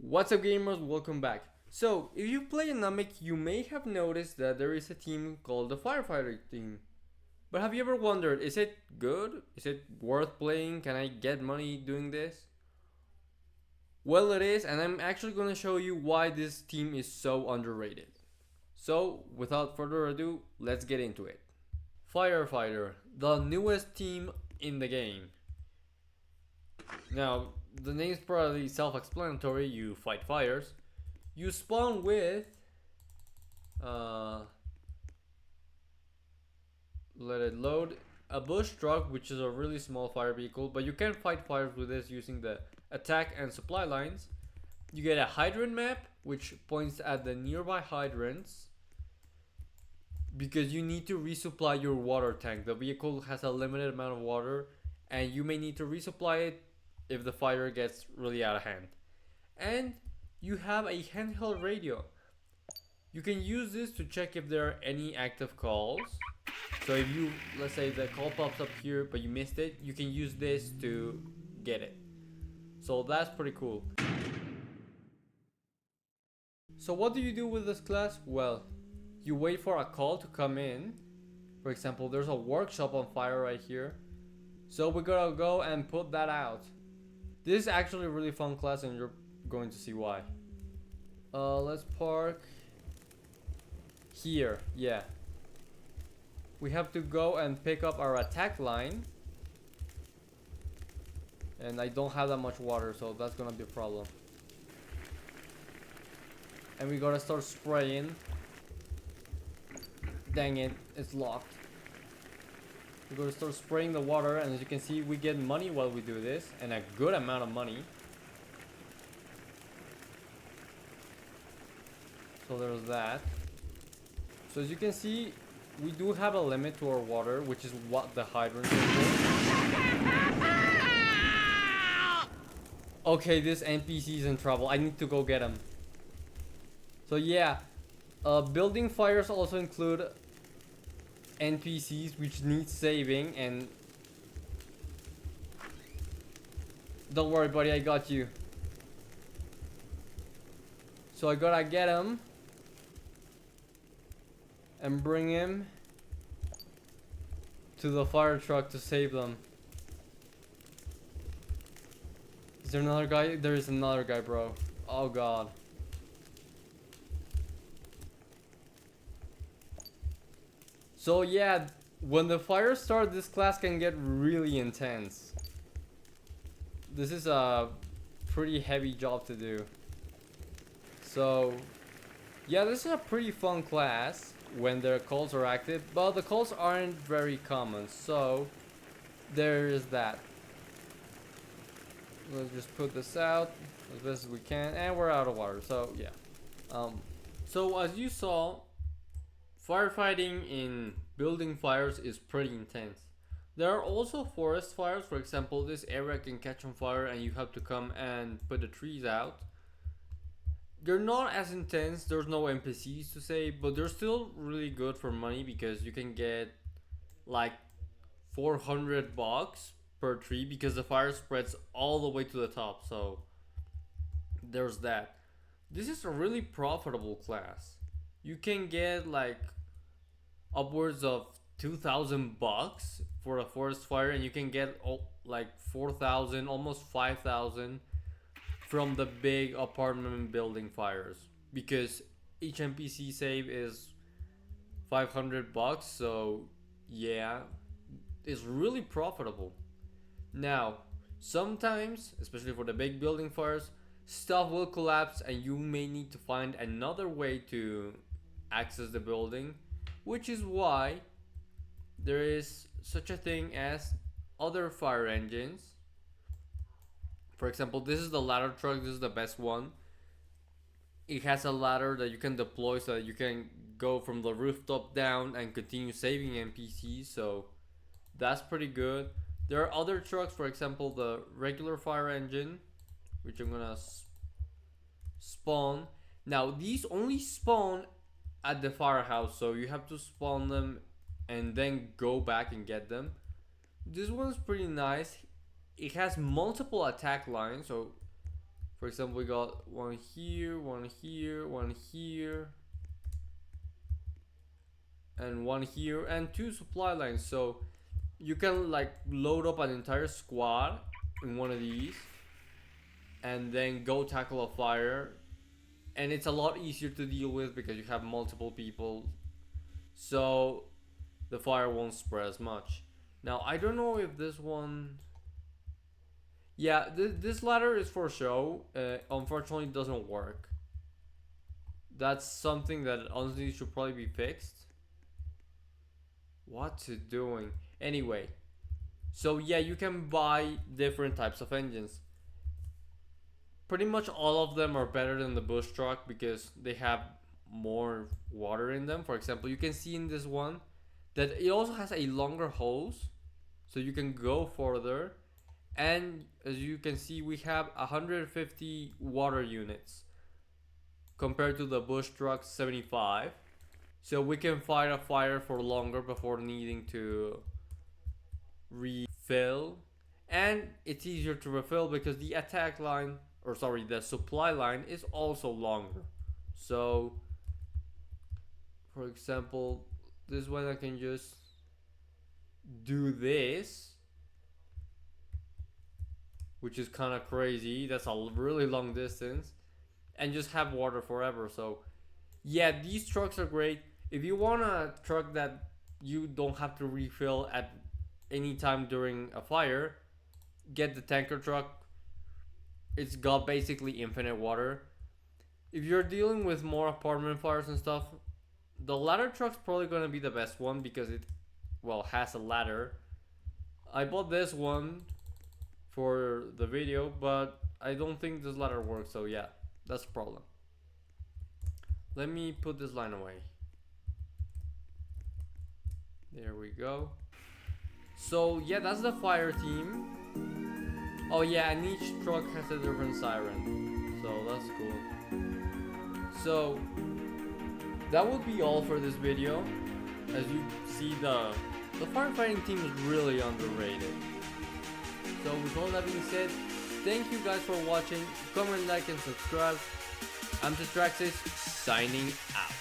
What's up, gamers? Welcome back. So, if you play Anomic, you may have noticed that there is a team called the Firefighter team. But have you ever wondered, is it good? Is it worth playing? Can I get money doing this? Well, it is, and I'm actually going to show you why this team is so underrated. So, without further ado, let's get into it. Firefighter, the newest team in the game. Now, the name's probably self-explanatory. You fight fires. You spawn with let it load, a bush truck, which is a really small fire vehicle, but you can fight fires with this using the attack and supply lines. You get a hydrant map, which points at the nearby hydrants, because you need to resupply your water tank. The vehicle has a limited amount of water, and you may need to resupply it if the fire gets really out of hand. And you have a handheld radio. You can use this to check if there are any active calls. So if you, let's say the call pops up here but you missed it, you can use this to get it. So that's pretty cool. So what do you do with this class? Well, you wait for a call to come in. For example, there's a workshop on fire right here. So we gotta go and put that out. This is actually a really fun class and you're going to see why. Let's park here. Yeah, we have to go and pick up our attack line, and I don't have that much water, so that's gonna be a problem. And we gotta start spraying. Dang it, it's locked. We gotta start spraying the water, and as you can see, we get money while we do this, and a good amount of money. So there's that. So as you can see, we do have a limit to our water, which is what the hydrants are. Okay, this NPC is in trouble. I need to go get him. So yeah, building fires also include NPCs which need saving, and don't worry buddy, I got you. So I gotta get him and bring him to the fire truck to save them. Is there another guy? There is another guy, bro. Oh god. So yeah, when the fire starts, this class can get really intense. This is a pretty heavy job to do. So yeah, this is a pretty fun class when their calls are active, but the calls aren't very common, so there is that. Let's just put this out as best as we can, and we're out of water, so yeah. So as you saw, firefighting in building fires is pretty intense. There are also forest fires. For example, this area can catch on fire and you have to come and put the trees out. They're not as intense, there's no NPCs to say, but they're still really good for money because you can get like 400 bucks per tree because the fire spreads all the way to the top, so there's that. This is a really profitable class. You can get like upwards of 2,000 bucks for a forest fire, and you can get like 4,000, almost 5,000 from the big apartment building fires, because each NPC save is 500 bucks. So yeah, it's really profitable. Now, sometimes, especially for the big building fires, stuff will collapse and you may need to find another way to access the building, which is why there is such a thing as other fire engines. For example, this is the ladder truck. This is the best one. It has a ladder that you can deploy so that you can go from the rooftop down and continue saving NPCs, so that's pretty good. There are other trucks, for example the regular fire engine, which I'm gonna spawn. Now these only spawn at the firehouse, so you have to spawn them and then go back and get them. This one's pretty nice. It has multiple attack lines, so For example, we got one here, one here, one here, and one here, and 2 supply lines. So you can like load up an entire squad in one of these and then go tackle a fire, and it's a lot easier to deal with because you have multiple people, so the fire won't spread as much. Now I don't know if this one, yeah, this ladder is for show. Unfortunately it doesn't work. That's something that honestly should probably be fixed. What's it doing? Anyway, so yeah, you can buy different types of engines. Pretty much all of them are better than the bush truck because they have more water in them. For example, you can see in this one that it also has a longer hose, so you can go further. And as you can see, we have 150 water units compared to the bush truck 75. So we can fight a fire for longer before needing to refill. And it's easier to refill because the attack line, or sorry, the supply line is also longer. So for example, this one I can just do this, which is kind of crazy. That's a really long distance, and just have water forever. So yeah, these trucks are great. If you want a truck that you don't have to refill at any time during a fire, get the tanker truck. It's got basically infinite water. If you're dealing with more apartment fires and stuff, the ladder truck's probably gonna be the best one because it, well, has a ladder. I bought this one for the video, but I don't think this ladder works, so yeah, that's a problem. Let me put this line away. There we go. So yeah, that's the fire team. Oh yeah, and each truck has a different siren, so that's cool. So that would be all for this video. As you see, the firefighting team is really underrated. So with all that being said, thank you guys for watching. Comment, like, and subscribe. I'm Tetraxis, signing out.